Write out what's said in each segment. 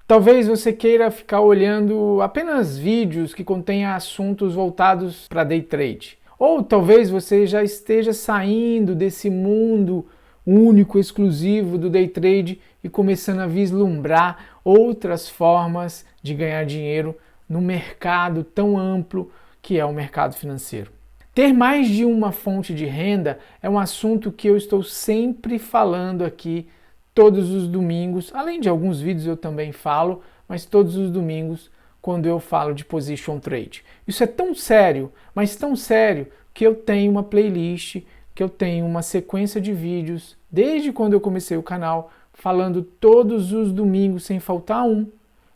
Talvez você queira ficar olhando apenas vídeos que contenham assuntos voltados para day trade. Ou talvez você já esteja saindo desse mundo único, exclusivo do day trade e começando a vislumbrar outras formas de ganhar dinheiro no mercado tão amplo que é o mercado financeiro. Ter mais de uma fonte de renda é um assunto que eu estou sempre falando aqui todos os domingos, além de alguns vídeos eu também falo, mas todos os domingos quando eu falo de position trade. Isso é tão sério, mas tão sério, que eu tenho uma playlist, que eu tenho uma sequência de vídeos, desde quando eu comecei o canal, falando todos os domingos, sem faltar um.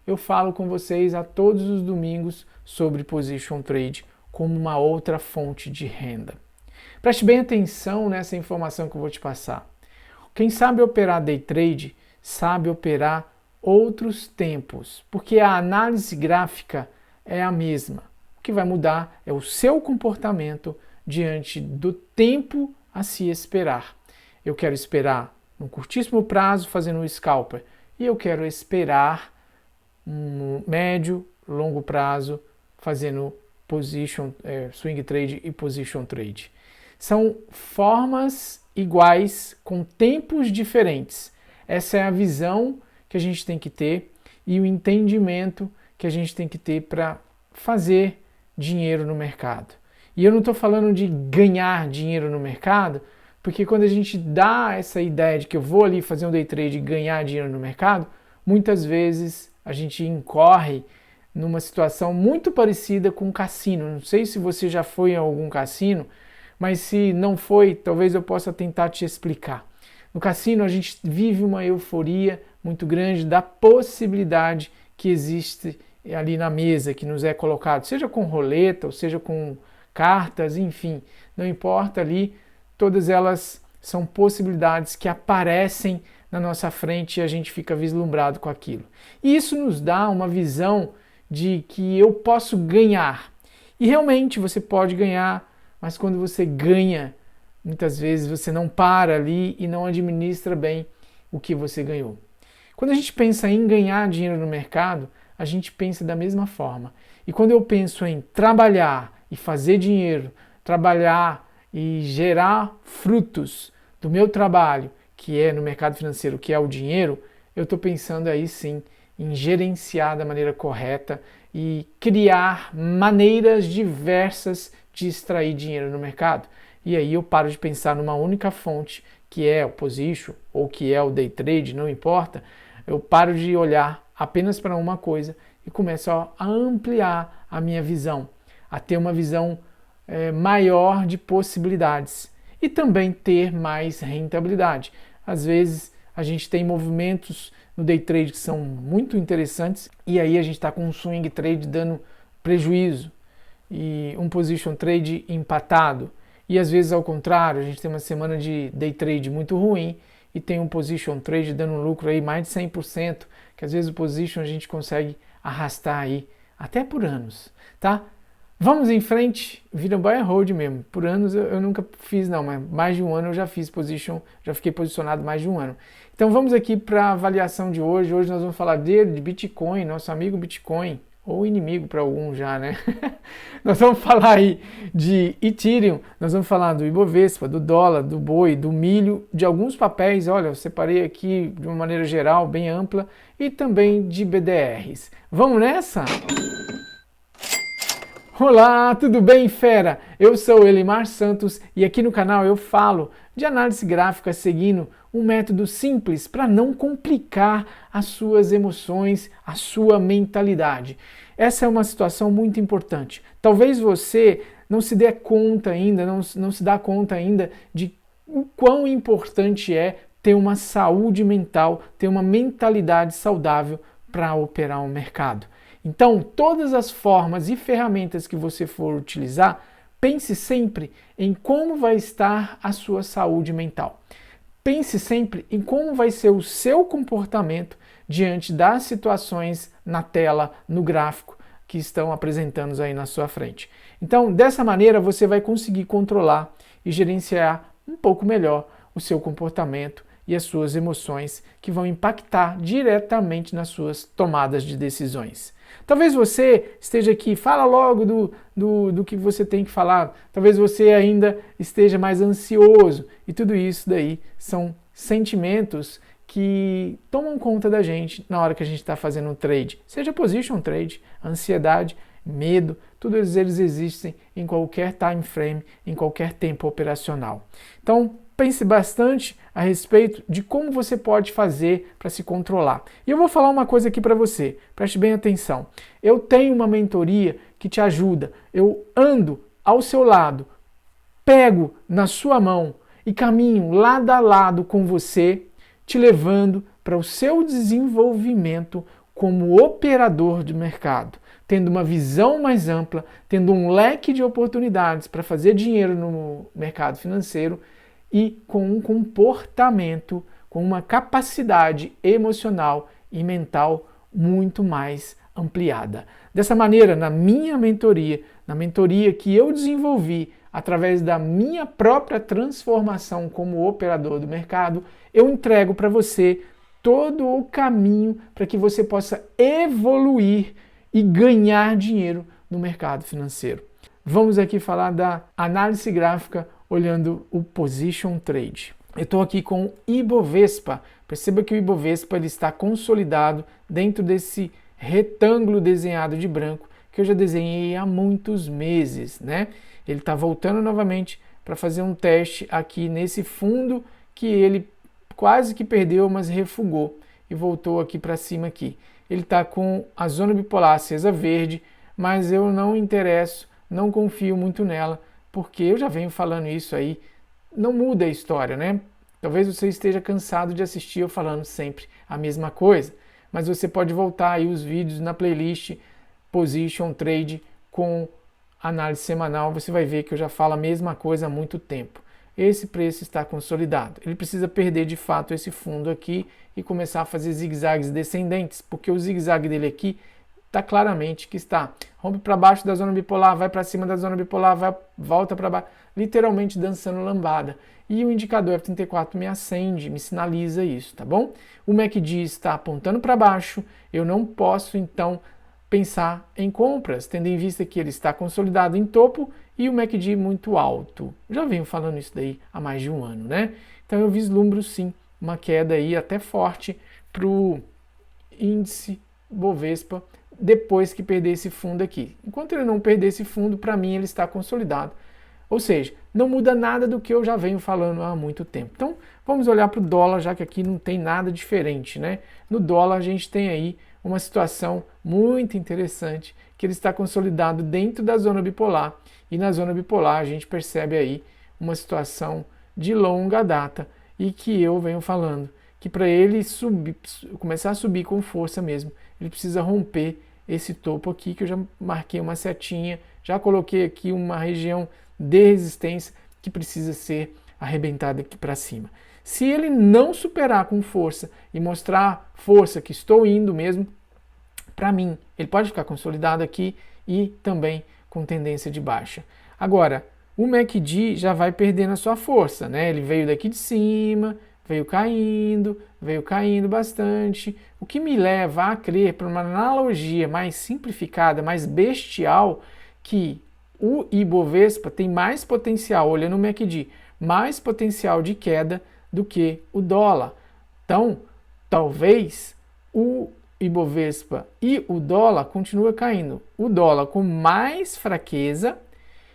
Eu falo com vocês a todos os domingos sobre position trade como uma outra fonte de renda. Preste bem atenção nessa informação que eu vou te passar. Quem sabe operar day trade, sabe operar outros tempos, porque a análise gráfica é a mesma. O que vai mudar é o seu comportamento diante do tempo a se esperar. Eu quero esperar no curtíssimo prazo fazendo um scalper e eu quero esperar no médio, longo prazo fazendo swing trade e position trade. São formas iguais com tempos diferentes. Essa é a visão que a gente tem que ter e o entendimento que a gente tem que ter para fazer dinheiro no mercado. E eu não estou falando de ganhar dinheiro no mercado, porque quando a gente dá essa ideia de que eu vou ali fazer um day trade e ganhar dinheiro no mercado, muitas vezes a gente incorre numa situação muito parecida com um cassino. Não sei se você já foi em algum cassino, mas se não foi, talvez eu possa tentar te explicar. No cassino a gente vive uma euforia muito grande da possibilidade que existe ali na mesa, que nos é colocado, seja com roleta, ou seja com cartas, enfim, não importa ali, todas elas são possibilidades que aparecem na nossa frente e a gente fica vislumbrado com aquilo. E isso nos dá uma visão de que eu posso ganhar. E realmente você pode ganhar, mas quando você ganha, muitas vezes você não para ali e não administra bem o que você ganhou. Quando a gente pensa em ganhar dinheiro no mercado, a gente pensa da mesma forma. E quando eu penso em trabalhar e fazer dinheiro, trabalhar e gerar frutos do meu trabalho, que é no mercado financeiro, que é o dinheiro, eu estou pensando aí sim em gerenciar da maneira correta e criar maneiras diversas de extrair dinheiro no mercado. E aí eu paro de pensar numa única fonte, que é o position ou que é o day trade, não importa. Eu paro de olhar apenas para uma coisa e começo a ampliar a minha visão, a ter uma visão maior de possibilidades e também ter mais rentabilidade. Às vezes a gente tem movimentos no day trade que são muito interessantes e aí a gente está com um swing trade dando prejuízo e um position trade empatado. E às vezes ao contrário, a gente tem uma semana de day trade muito ruim e tem um position trade dando um lucro aí mais de 100%, que às vezes o position a gente consegue arrastar aí até por anos, tá? Vamos em frente, vira buy and hold mesmo. Por anos eu nunca fiz não, mas mais de um ano eu já fiz position, já fiquei posicionado mais de um ano. Então vamos aqui para a avaliação de hoje. Hoje nós vamos falar de Bitcoin, nosso amigo Bitcoin, ou inimigo para alguns já, né? Nós vamos falar aí de Ethereum, nós vamos falar do Ibovespa, do dólar, do boi, do milho, de alguns papéis, olha, eu separei aqui de uma maneira geral, bem ampla, e também de BDRs. Vamos nessa? Olá, tudo bem, fera? Eu sou o Elimar Santos e aqui no canal eu falo de análise gráfica seguindo um método simples para não complicar as suas emoções, a sua mentalidade. Essa é uma situação muito importante. Talvez você não se dê conta ainda, não se dá conta ainda de o quão importante é ter uma saúde mental, ter uma mentalidade saudável para operar o mercado. Então, todas as formas e ferramentas que você for utilizar, pense sempre em como vai estar a sua saúde mental. Pense sempre em como vai ser o seu comportamento diante das situações na tela, no gráfico que estão apresentando aí na sua frente. Então, dessa maneira, você vai conseguir controlar e gerenciar um pouco melhor o seu comportamento e as suas emoções que vão impactar diretamente nas suas tomadas de decisões. Talvez você esteja aqui, fala logo do que você tem que falar, talvez você ainda esteja mais ansioso, e tudo isso daí são sentimentos que tomam conta da gente na hora que a gente está fazendo um trade, seja position trade, ansiedade, medo, todos eles existem em qualquer time frame, em qualquer tempo operacional. Então, pense bastante a respeito de como você pode fazer para se controlar. E eu vou falar uma coisa aqui para você, preste bem atenção. Eu tenho uma mentoria que te ajuda, eu ando ao seu lado, pego na sua mão e caminho lado a lado com você, te levando para o seu desenvolvimento como operador de mercado, tendo uma visão mais ampla, tendo um leque de oportunidades para fazer dinheiro no mercado financeiro e com um comportamento, com uma capacidade emocional e mental muito mais ampliada. Dessa maneira, na minha mentoria, na mentoria que eu desenvolvi através da minha própria transformação como operador do mercado, eu entrego para você todo o caminho para que você possa evoluir e ganhar dinheiro no mercado financeiro. Vamos aqui falar da análise gráfica olhando o Position Trade. Eu estou aqui com o Ibovespa. Perceba que o Ibovespa ele está consolidado dentro desse retângulo desenhado de branco que eu já desenhei há muitos meses, né? Ele está voltando novamente para fazer um teste aqui nesse fundo que ele quase que perdeu, mas refugou e voltou aqui para cima aqui. Ele está com a zona bipolar acesa verde, mas eu não interesso, não confio muito nela, porque eu já venho falando isso aí, não muda a história, né? Talvez você esteja cansado de assistir eu falando sempre a mesma coisa, mas você pode voltar aí os vídeos na playlist Position Trade com análise semanal, você vai ver que eu já falo a mesma coisa há muito tempo. Esse preço está consolidado. Ele precisa perder de fato esse fundo aqui e começar a fazer zigue-zagues descendentes, porque o zigue-zague dele aqui está claramente que está. Rompe para baixo da zona bipolar, vai para cima da zona bipolar, volta para baixo, literalmente dançando lambada. E o indicador F34 me acende, me sinaliza isso, tá bom? O MACD está apontando para baixo, eu não posso então pensar em compras, tendo em vista que ele está consolidado em topo e o MACD muito alto. Já venho falando isso daí há mais de um ano, né? Então eu vislumbro sim uma queda aí até forte para o índice Bovespa depois que perder esse fundo aqui. Enquanto ele não perder esse fundo, para mim ele está consolidado. Ou seja, não muda nada do que eu já venho falando há muito tempo. Então vamos olhar para o dólar, já que aqui não tem nada diferente, né? No dólar a gente tem aí uma situação muito interessante, que ele está consolidado dentro da zona bipolar, e na zona bipolar a gente percebe aí uma situação de longa data, e que eu venho falando, que para ele subir, começar a subir com força mesmo, ele precisa romper esse topo aqui, que eu já marquei uma setinha, já coloquei aqui uma região de resistência que precisa ser arrebentada aqui para cima. Se ele não superar com força e mostrar força que estou indo mesmo, para mim, ele pode ficar consolidado aqui e também com tendência de baixa. Agora, o MACD já vai perdendo a sua força, né? Ele veio daqui de cima, veio caindo bastante, o que me leva a crer, por uma analogia mais simplificada, mais bestial, que o Ibovespa tem mais potencial, olhando o MACD, mais potencial de queda do que o dólar. Então, talvez o Ibovespa e o dólar continuem caindo. O dólar com mais fraqueza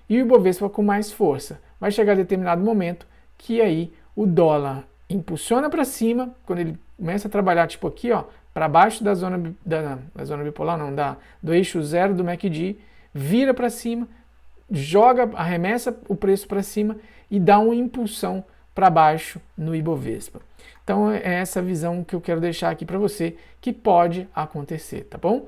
e o Ibovespa com mais força. Vai chegar a determinado momento que aí o dólar impulsiona para cima, quando ele começa a trabalhar tipo aqui, ó, para baixo da zona bipolar, não, do eixo zero do MACD, vira para cima, arremessa o preço para cima e dá uma impulsão para baixo no Ibovespa. Então é essa visão que eu quero deixar aqui para você, que pode acontecer, tá bom?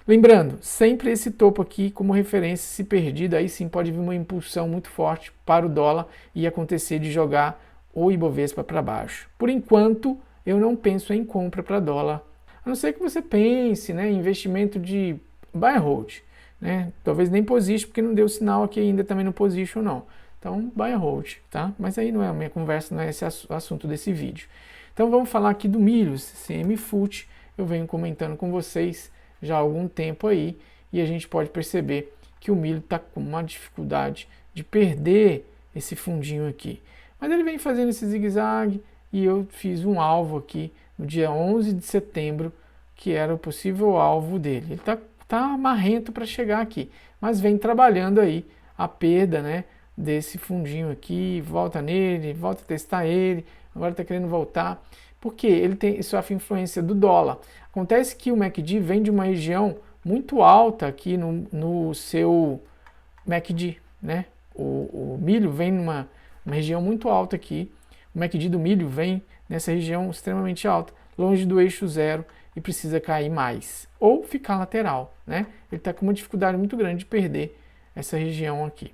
Lembrando, sempre esse topo aqui como referência, se perdido, aí sim pode vir uma impulsão muito forte para o dólar e acontecer de jogar o Ibovespa para baixo. Por enquanto, eu não penso em compra para dólar, a não ser que você pense, né, em investimento de buy and hold, né? Talvez nem position, porque não deu sinal aqui ainda também no position não. Então, buy and hold, tá? Mas aí não é a minha conversa, não é esse o assunto desse vídeo. Então vamos falar aqui do milho, CMFUT, eu venho comentando com vocês já há algum tempo aí, e a gente pode perceber que o milho está com uma dificuldade de perder esse fundinho aqui. Mas ele vem fazendo esse zigue-zague, e eu fiz um alvo aqui no dia 11 de setembro, que era o possível alvo dele. Ele tá marrento para chegar aqui, mas vem trabalhando aí a perda, né, desse fundinho aqui, volta nele, volta a testar ele, agora está querendo voltar, porque ele sofre influência do dólar. Acontece que o MACD vem de uma região muito alta aqui no seu MACD, né? O milho vem numa região muito alta aqui, o MACD do milho vem nessa região extremamente alta, longe do eixo zero, e precisa cair mais, ou ficar lateral, né? Ele está com uma dificuldade muito grande de perder essa região aqui.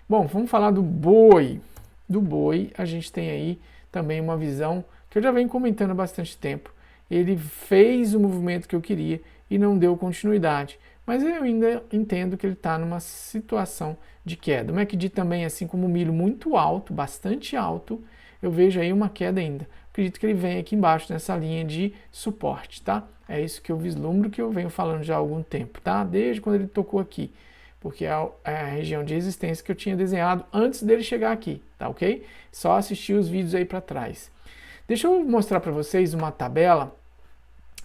Bom, vamos falar do boi. Do boi, a gente tem aí também uma visão que eu já venho comentando há bastante tempo. Ele fez o movimento que eu queria e não deu continuidade, mas eu ainda entendo que ele está numa situação de queda. O MACD também, assim como o milho, muito alto, bastante alto, eu vejo aí uma queda ainda. Acredito que ele vem aqui embaixo nessa linha de suporte, tá? É isso que eu vislumbro, que eu venho falando já há algum tempo, tá? Desde quando ele tocou aqui, porque é a região de resistência que eu tinha desenhado antes dele chegar aqui, tá ok? Só assistir os vídeos aí para trás. Deixa eu mostrar para vocês uma tabela,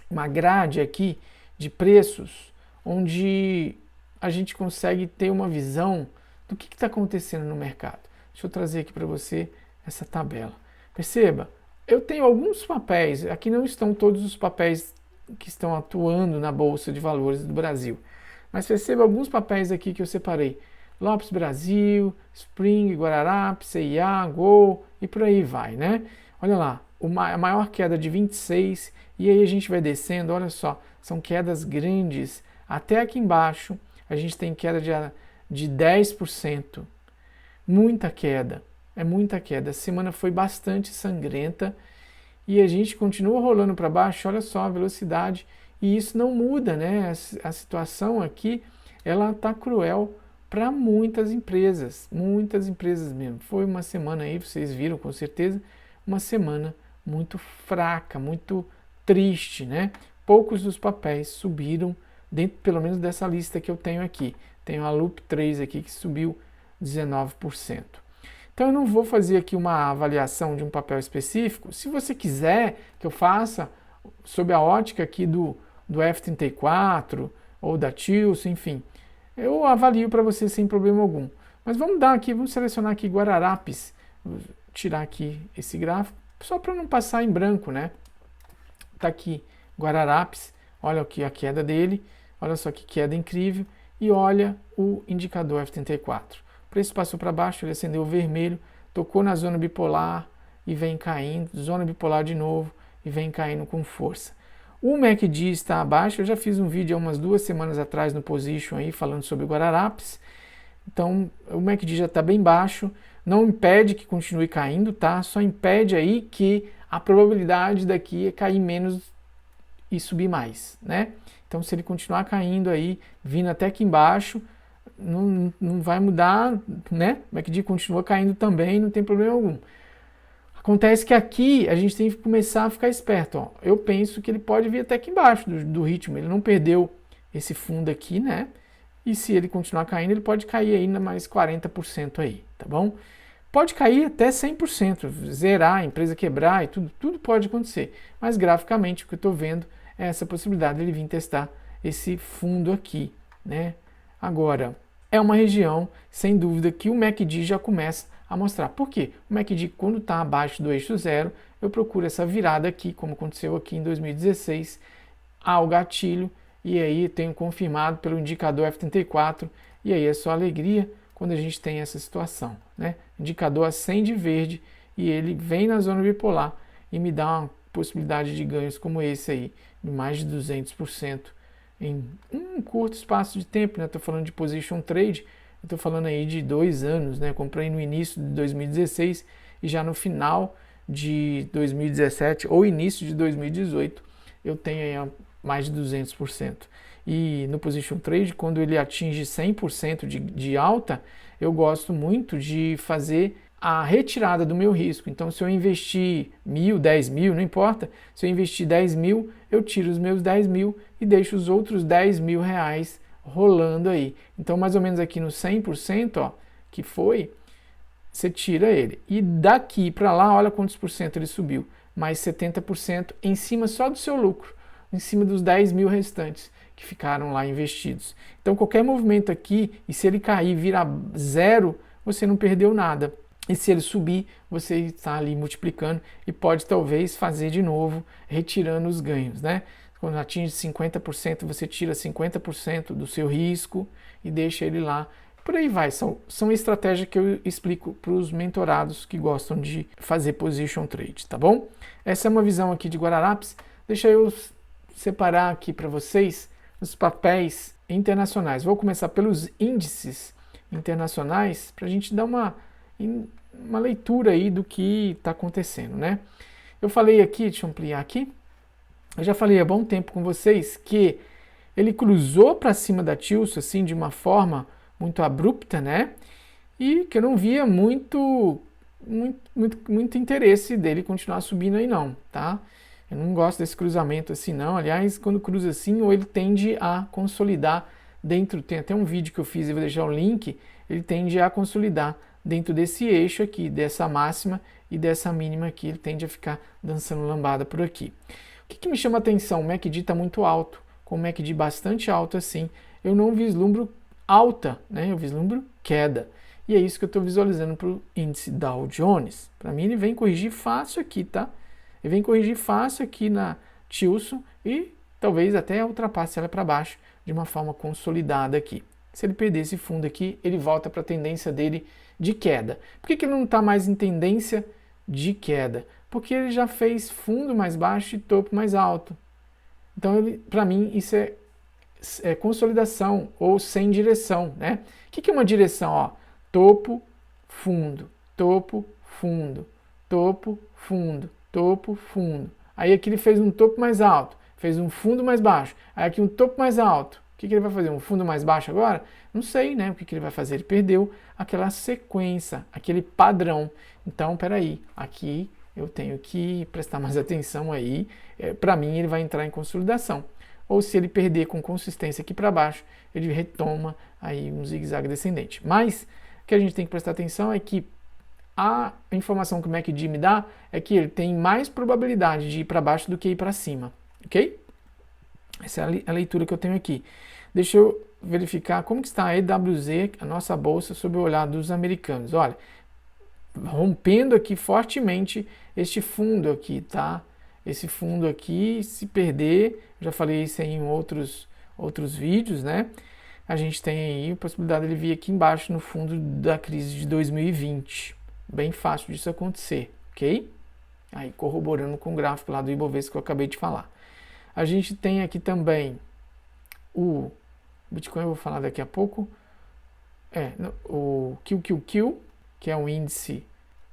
uma grade aqui de preços, onde a gente consegue ter uma visão do que está acontecendo no mercado. Deixa eu trazer aqui para você essa tabela. Perceba, eu tenho alguns papéis, aqui não estão todos os papéis que estão atuando na Bolsa de Valores do Brasil, mas perceba alguns papéis aqui que eu separei. Lopes Brasil, Spring, Guararapes, CIA, Gol e por aí vai, né? Olha lá, a maior queda de 26, e aí a gente vai descendo, olha só, são quedas grandes. Até aqui embaixo a gente tem queda de 10%. Muita queda, é muita queda. A semana foi bastante sangrenta e a gente continua rolando para baixo, olha só a velocidade, e isso não muda, né? A situação aqui, ela tá cruel para muitas empresas mesmo. Foi uma semana aí, vocês viram com certeza, uma semana muito fraca, muito triste, né? Poucos dos papéis subiram dentro, pelo menos dessa lista que eu tenho aqui. Tenho a Loop 3 aqui que subiu 19%. Então eu não vou fazer aqui uma avaliação de um papel específico. Se você quiser que eu faça sob a ótica aqui do F34 ou da Tilson, enfim, eu avalio para você sem problema algum. Mas vamos selecionar aqui Guararapes, vou tirar aqui esse gráfico, só para não passar em branco, né? Tá aqui Guararapes, olha aqui a queda dele, olha só que queda incrível, e olha o indicador F34. O preço passou para baixo, ele acendeu o vermelho, tocou na zona bipolar e vem caindo, zona bipolar de novo e vem caindo com força. O MACD está abaixo, eu já fiz um vídeo há umas 2 semanas atrás no Position aí falando sobre Guararapes. Então o MACD já está bem baixo, não impede que continue caindo, tá? Só impede aí que a probabilidade daqui é cair menos e subir mais, né? Então se ele continuar caindo aí, vindo até aqui embaixo, não vai mudar, né? O MACD continua caindo também, não tem problema algum. Acontece que aqui a gente tem que começar a ficar esperto, ó. Eu penso que ele pode vir até aqui embaixo do ritmo, ele não perdeu esse fundo aqui, né? E se ele continuar caindo, ele pode cair ainda mais 40% aí, tá bom? Pode cair até 100%, zerar, a empresa quebrar e tudo pode acontecer. Mas graficamente o que eu estou vendo é essa possibilidade de ele vir testar esse fundo aqui, né? Agora, é uma região, sem dúvida, que o MACD já começa a mostrar. Por quê? O MACD, quando está abaixo do eixo zero, eu procuro essa virada aqui, como aconteceu aqui em 2016, ao gatilho, e aí tenho confirmado pelo indicador F34, e aí é só alegria quando a gente tem essa situação, né? Indicador acende verde e ele vem na zona bipolar e me dá uma possibilidade de ganhos como esse aí, de mais de 200% em um curto espaço de tempo, né? Estou falando de position trade, estou falando aí de 2 anos, né? Comprei no início de 2016 e já no final de 2017 ou início de 2018 eu tenho aí mais de 200%. E no position trade, quando ele atinge 100% de alta, eu gosto muito de fazer a retirada do meu risco. Então, se eu investir 1.000, 10.000, não importa, se eu investir 10.000, eu tiro os meus 10.000 e deixo os outros 10.000 reais rolando aí. Então, mais ou menos aqui no 100%, ó, que foi, você tira ele. E daqui para lá, olha quantos por cento ele subiu. Mais 70% em cima só do seu lucro, em cima dos 10.000 restantes que ficaram lá investidos. Então, qualquer movimento aqui, e se ele cair e virar zero, você não perdeu nada. E se ele subir, você está ali multiplicando e pode talvez fazer de novo, retirando os ganhos, né? Quando atinge 50%, você tira 50% do seu risco e deixa ele lá. Por aí vai. São estratégias que eu explico para os mentorados que gostam de fazer position trade, tá bom? Essa é uma visão aqui de Guararapes. Deixa eu separar aqui para vocês os papéis internacionais. Vou começar pelos índices internacionais para a gente dar uma leitura aí do que está acontecendo, né? Eu falei aqui, deixa eu ampliar aqui, eu já falei há bom tempo com vocês que ele cruzou para cima da Tilson assim de uma forma muito abrupta, né? E que eu não via muito interesse dele continuar subindo aí não, tá? Eu não gosto desse cruzamento assim não, aliás, quando cruza assim, ou ele tende a consolidar dentro, tem até um vídeo que eu fiz, eu vou deixar o link, ele tende a consolidar dentro desse eixo aqui, dessa máxima e dessa mínima aqui, ele tende a ficar dançando lambada por aqui. O que me chama a atenção? O MACD está muito alto, com o MACD bastante alto assim, eu não vislumbro alta, né? Eu vislumbro queda. E é isso que eu estou visualizando para o índice Dow Jones. Para mim ele vem corrigir fácil aqui, tá? Ele vem corrigir fácil aqui na Tilson e talvez até ultrapasse ela para baixo de uma forma consolidada aqui. Se ele perder esse fundo aqui, ele volta para a tendência dele de queda. Por que ele não está mais em tendência de queda? Porque ele já fez fundo mais baixo e topo mais alto. Então, para mim, isso é consolidação ou sem direção, né? O que é uma direção? Ó, topo, fundo, topo, fundo, topo, fundo, topo, fundo. Aí aqui ele fez um topo mais alto, fez um fundo mais baixo. Aí aqui um topo mais alto. O que ele vai fazer? Um fundo mais baixo agora? Não sei, né? O que ele vai fazer? Ele perdeu aquela sequência, aquele padrão. Então, peraí, aqui eu tenho que prestar mais atenção aí. Para mim, ele vai entrar em consolidação. Ou se ele perder com consistência aqui para baixo, ele retoma aí um zigue-zague descendente. Mas o que a gente tem que prestar atenção é que a informação que o MACD me dá é que ele tem mais probabilidade de ir para baixo do que ir para cima, ok? Essa é a leitura que eu tenho aqui. Deixa eu verificar como que está a EWZ, a nossa bolsa, sob o olhar dos americanos. Olha, rompendo aqui fortemente este fundo aqui, tá? Esse fundo aqui, se perder, já falei isso aí em outros vídeos, né? A gente tem aí a possibilidade de ele vir aqui embaixo no fundo da crise de 2020. Bem fácil disso acontecer, ok? Aí corroborando com o gráfico lá do Ibovespa que eu acabei de falar. A gente tem aqui também o Bitcoin, eu vou falar daqui a pouco. O QQQ, que é um índice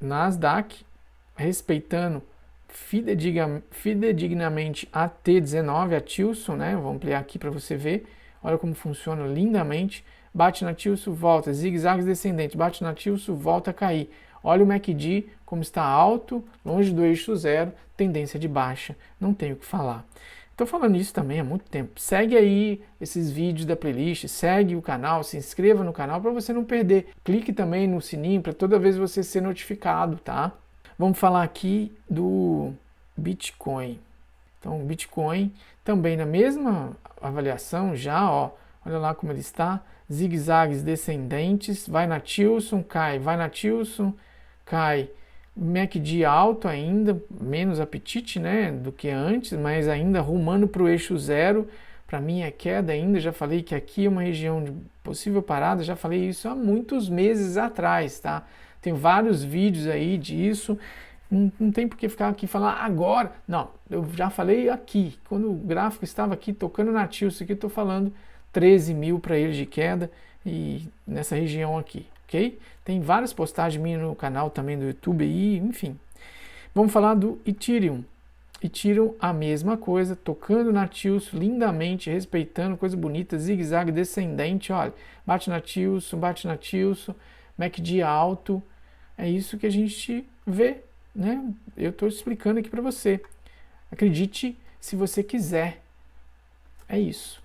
Nasdaq, respeitando fidedignamente a T19, a Tilson, né? Vou ampliar aqui para você ver. Olha como funciona lindamente. Bate na Tilson, volta, zigue-zagues descendentes, bate na Tilson, volta a cair. Olha o MACD como está alto, longe do eixo zero, tendência de baixa, não tenho o que falar. Estou falando isso também há muito tempo. Segue aí esses vídeos da playlist, segue o canal, se inscreva no canal para você não perder. Clique também no sininho para toda vez você ser notificado, tá? Vamos falar aqui do Bitcoin. Então, o Bitcoin também na mesma avaliação já, ó, olha lá como ele está, zigue-zagues descendentes, vai na Tilson, cai, vai na Tilson, cai. MACD alto ainda, menos apetite, né, do que antes, mas ainda rumando para o eixo zero. Para mim é queda ainda, já falei que aqui é uma região de possível parada, já falei isso há muitos meses atrás, tá? Tem vários vídeos aí disso, não tem por que ficar aqui falar agora. Não, eu já falei aqui, quando o gráfico estava aqui tocando na Tilson, aqui eu estou falando 13.000 para ele de queda e nessa região aqui. Okay? Tem várias postagens minhas no canal também do YouTube aí, enfim. Vamos falar do Ethereum. Ethereum, a mesma coisa, tocando na Tilson lindamente, respeitando, coisa bonita, zigue-zague descendente, olha, bate na Tilson, MACD alto, é isso que a gente vê, né? Eu estou explicando aqui para você. Acredite se você quiser. É isso.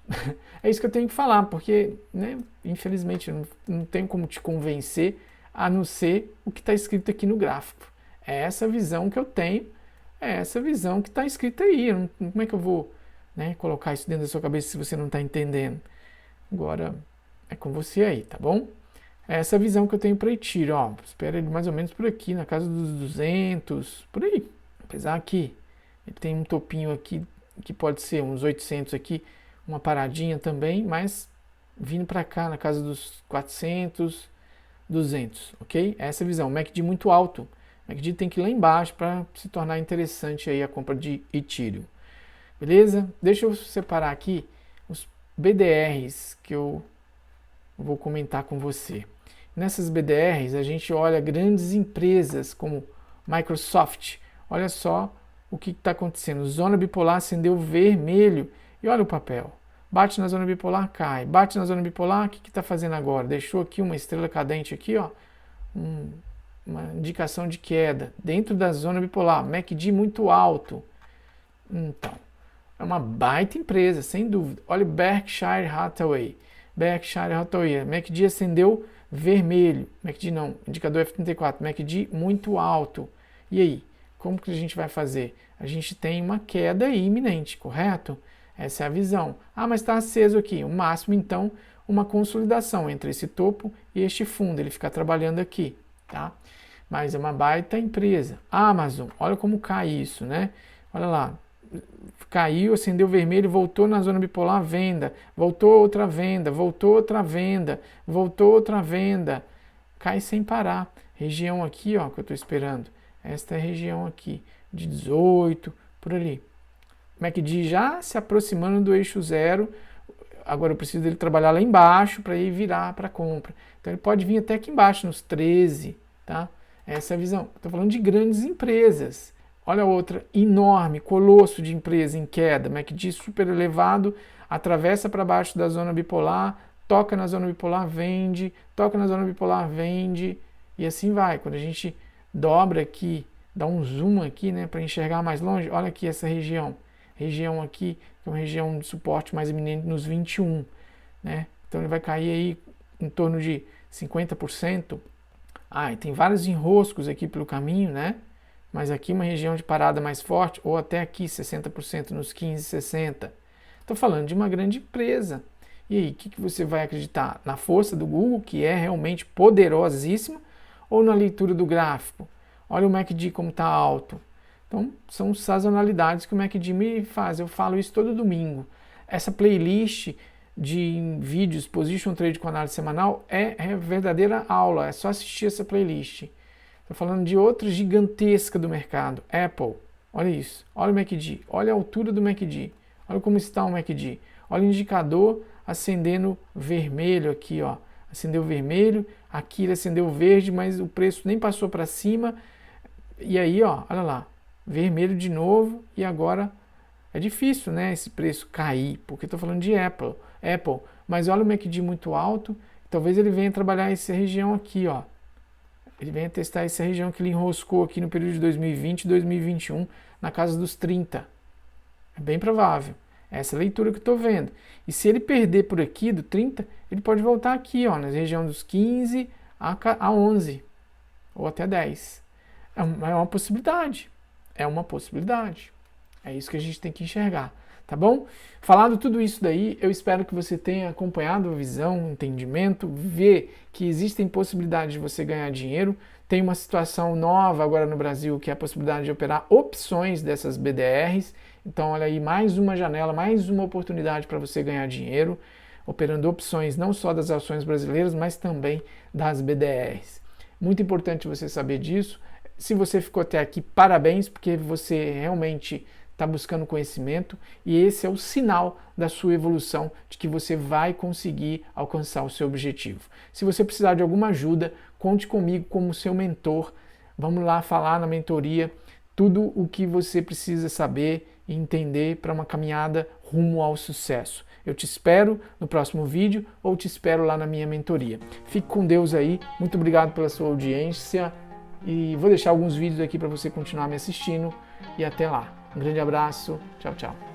É isso que eu tenho que falar, porque, né, infelizmente, eu não tenho como te convencer a não ser o que está escrito aqui no gráfico. É essa visão que eu tenho, é essa visão que está escrita aí. Como é que eu vou, né, colocar isso dentro da sua cabeça se você não está entendendo? Agora, é com você aí, tá bom? É essa visão que eu tenho para Itiro, ó. Espera ele mais ou menos por aqui, na casa dos 200, por aí. Apesar que ele tem um topinho aqui que pode ser uns 800 aqui, uma paradinha também, mas vindo para cá na casa dos 400, 200, ok? Essa é a visão. O MACD muito alto. O MACD tem que ir lá embaixo para se tornar interessante aí a compra de Ethereum. Beleza? Deixa eu separar aqui os BDRs que eu vou comentar com você. Nessas BDRs a gente olha grandes empresas como Microsoft. Olha só o que está acontecendo. Zona bipolar acendeu vermelho e olha o papel. Bate na zona bipolar, cai. Bate na zona bipolar, o que está fazendo agora? Deixou aqui uma estrela cadente aqui, ó, uma indicação de queda dentro da zona bipolar. MACD muito alto. Então, é uma baita empresa, sem dúvida. Olha o Berkshire Hathaway. Berkshire Hathaway. MACD acendeu vermelho. MACD não, indicador F34. MACD muito alto. E aí, como que a gente vai fazer? A gente tem uma queda aí iminente, correto? Essa é a visão. Ah, mas está aceso aqui. O máximo, então, uma consolidação entre esse topo e este fundo. Ele fica trabalhando aqui, tá? Mas é uma baita empresa. Amazon, olha como cai isso, né? Olha lá. Caiu, acendeu vermelho, voltou na zona bipolar, venda. Voltou outra venda, voltou outra venda, voltou outra venda. Cai sem parar. Região aqui, ó, que eu estou esperando. Esta é a região aqui, de 18, por ali. MACD já se aproximando do eixo zero. Agora eu preciso dele trabalhar lá embaixo para ir virar para compra. Então ele pode vir até aqui embaixo, nos 13, tá? Essa é a visão. Estou falando de grandes empresas. Olha a outra, enorme, colosso de empresa em queda. MACD super elevado, atravessa para baixo da zona bipolar, toca na zona bipolar, vende, toca na zona bipolar, vende, e assim vai. Quando a gente dobra aqui, dá um zoom aqui, né, para enxergar mais longe, olha aqui essa região. Região aqui, que é uma região de suporte mais eminente nos 21, né? Então ele vai cair aí em torno de 50%. Ah, e tem vários enroscos aqui pelo caminho, né? Mas aqui uma região de parada mais forte, ou até aqui 60% nos 15, 60. Estou falando de uma grande empresa. E aí, o que você vai acreditar? Na força do Google, que é realmente poderosíssima, ou na leitura do gráfico? Olha o MACD como está alto. Então, são sazonalidades que o MACD me faz. Eu falo isso todo domingo. Essa playlist de vídeos Position Trade com análise semanal é verdadeira aula. É só assistir essa playlist. Estou falando de outra gigantesca do mercado. Apple. Olha isso. Olha o MACD. Olha a altura do MACD. Olha como está o MACD. Olha o indicador acendendo vermelho aqui, ó. Acendeu vermelho. Aqui ele acendeu verde, mas o preço nem passou para cima. E aí, ó, olha lá. Vermelho de novo, e agora é difícil, né, esse preço cair, porque estou falando de Apple, mas olha o MACD muito alto, talvez ele venha trabalhar essa região aqui, ó, ele venha testar essa região que ele enroscou aqui no período de 2020 e 2021, na casa dos 30, é bem provável, essa é a leitura que eu estou vendo, e se ele perder por aqui, do 30, ele pode voltar aqui, ó, na região dos 15 a 11, ou até 10, é uma possibilidade. É uma possibilidade. É isso que a gente tem que enxergar, tá bom? Falado tudo isso daí, eu espero que você tenha acompanhado a visão, entendimento, ver que existem possibilidades de você ganhar dinheiro. Tem uma situação nova agora no Brasil, que é a possibilidade de operar opções dessas BDRs. Então, olha aí, mais uma janela, mais uma oportunidade para você ganhar dinheiro, operando opções não só das ações brasileiras, mas também das BDRs. Muito importante você saber disso. Se você ficou até aqui, parabéns, porque você realmente está buscando conhecimento e esse é o sinal da sua evolução, de que você vai conseguir alcançar o seu objetivo. Se você precisar de alguma ajuda, conte comigo como seu mentor. Vamos lá falar na mentoria tudo o que você precisa saber e entender para uma caminhada rumo ao sucesso. Eu te espero no próximo vídeo ou te espero lá na minha mentoria. Fique com Deus aí. Muito obrigado pela sua audiência. E vou deixar alguns vídeos aqui para você continuar me assistindo. E até lá. Um grande abraço. Tchau, tchau.